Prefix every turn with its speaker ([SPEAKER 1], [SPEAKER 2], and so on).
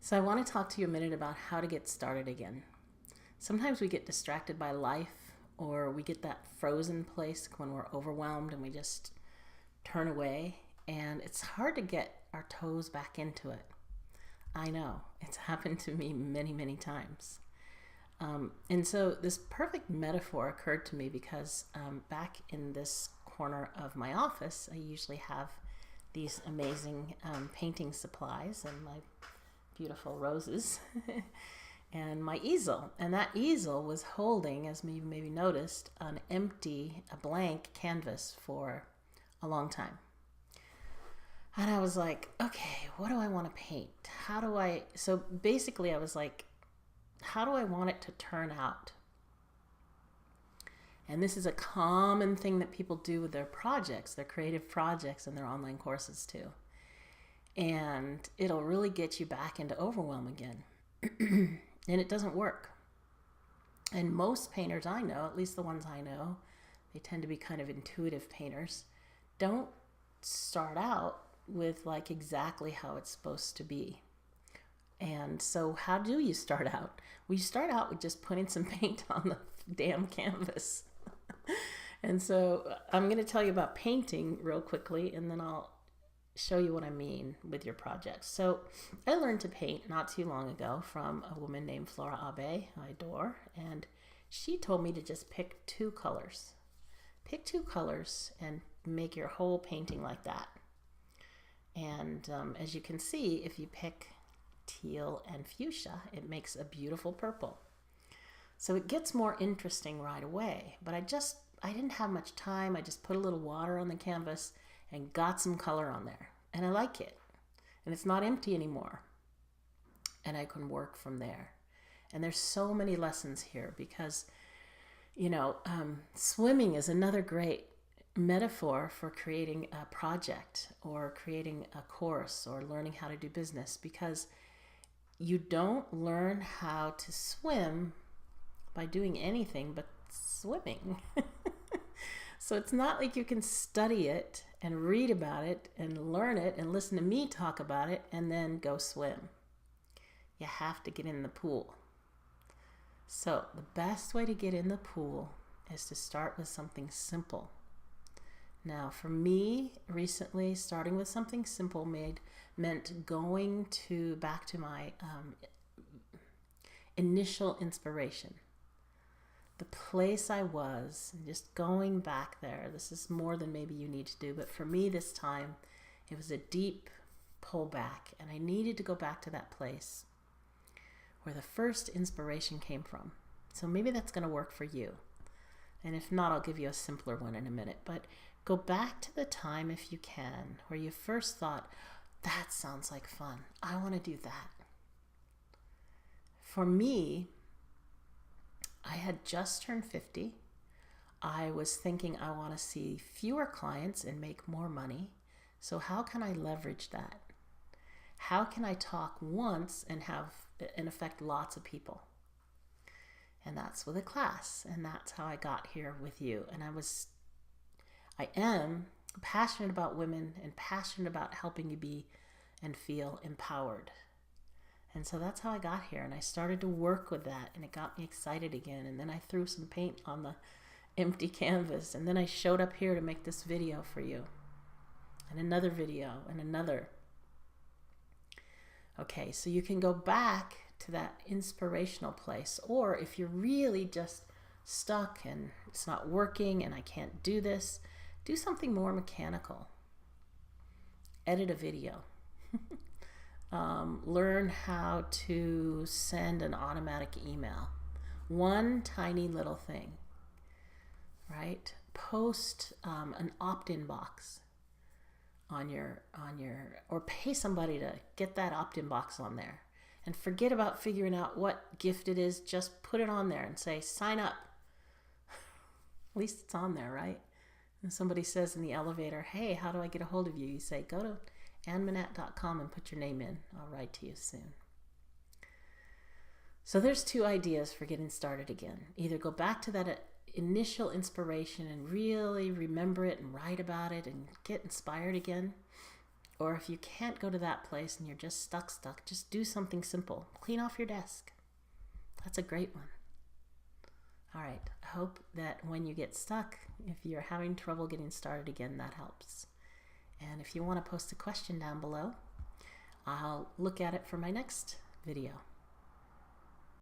[SPEAKER 1] So, I want to talk to you a minute about how to get started again. Sometimes we get distracted by life, or we get that frozen place when we're overwhelmed and we just turn away, and it's hard to get our toes back into it. I know, it's happened to me many, many times. And so, this perfect metaphor occurred to me because back in this corner of my office, I usually have these amazing painting supplies and my beautiful roses and my easel. And that easel was holding, as you maybe noticed, a blank canvas for a long time. And I was like, okay, what do I want to paint? So basically I was like, how do I want it to turn out? And this is a common thing that people do with their projects, their creative projects and their online courses too. And it'll really get you back into overwhelm again. And it doesn't work. And most painters I know, at least the ones I know, they tend to be kind of intuitive painters, don't start out with like exactly how it's supposed to be. And so how do you start out? Well, you start out with just putting some paint on the damn canvas. And so I'm going to tell you about painting real quickly, and then I'll show you what I mean with your projects. So I learned to paint not too long ago from a woman named Flora Abe, I adore, and she told me to just pick two colors. Pick two colors and make your whole painting like that. And as you can see, if you pick teal and fuchsia, it makes a beautiful purple. So it gets more interesting right away, but I didn't have much time. I just put a little water on the canvas and got some color on there. And I like it. And it's not empty anymore. And I can work from there. And there's so many lessons here because, swimming is another great metaphor for creating a project or creating a course or learning how to do business, because you don't learn how to swim by doing anything but swimming. So it's not like you can study it and read about it and learn it and listen to me talk about it and then go swim. You have to get in the pool. So the best way to get in the pool is to start with something simple. Now, for me, recently, starting with something simple meant going back to my initial inspiration. The place I was, and just going back there. This is more than maybe you need to do, but for me this time, it was a deep pullback, and I needed to go back to that place where the first inspiration came from. So maybe that's going to work for you. And if not, I'll give you a simpler one in a minute. But go back to the time, if you can, where you first thought, that sounds like fun. I want to do that. For me, I had just turned 50. I was thinking I want to see fewer clients and make more money. So how can I leverage that? How can I talk once and affect lots of people? And that's with a class. And that's how I got here with you. And I am passionate about women and passionate about helping you be and feel empowered. And so that's how I got here. And I started to work with that, and it got me excited again. And then I threw some paint on the empty canvas. And then I showed up here to make this video for you. And another video, and another. Okay, so you can go back to that inspirational place. Or if you're really just stuck and it's not working and I can't do this, do something more mechanical. Edit a video. Learn how to send an automatic email. One tiny little thing, right? Post an opt-in box or pay somebody to get that opt-in box on there. And forget about figuring out what gift it is. Just put it on there and say, sign up. At least it's on there, right? And somebody says in the elevator, hey, how do I get a hold of you? You say, go to annmanette.com and put your name in. I'll write to you soon. So there's two ideas for getting started again. Either go back to that initial inspiration and really remember it and write about it and get inspired again, Or if you can't go to that place and you're just stuck, just do something simple. Clean off your desk. That's a great one. All right, I hope that when you get stuck, if you're having trouble getting started again, that helps. And if you want to post a question down below, I'll look at it for my next video.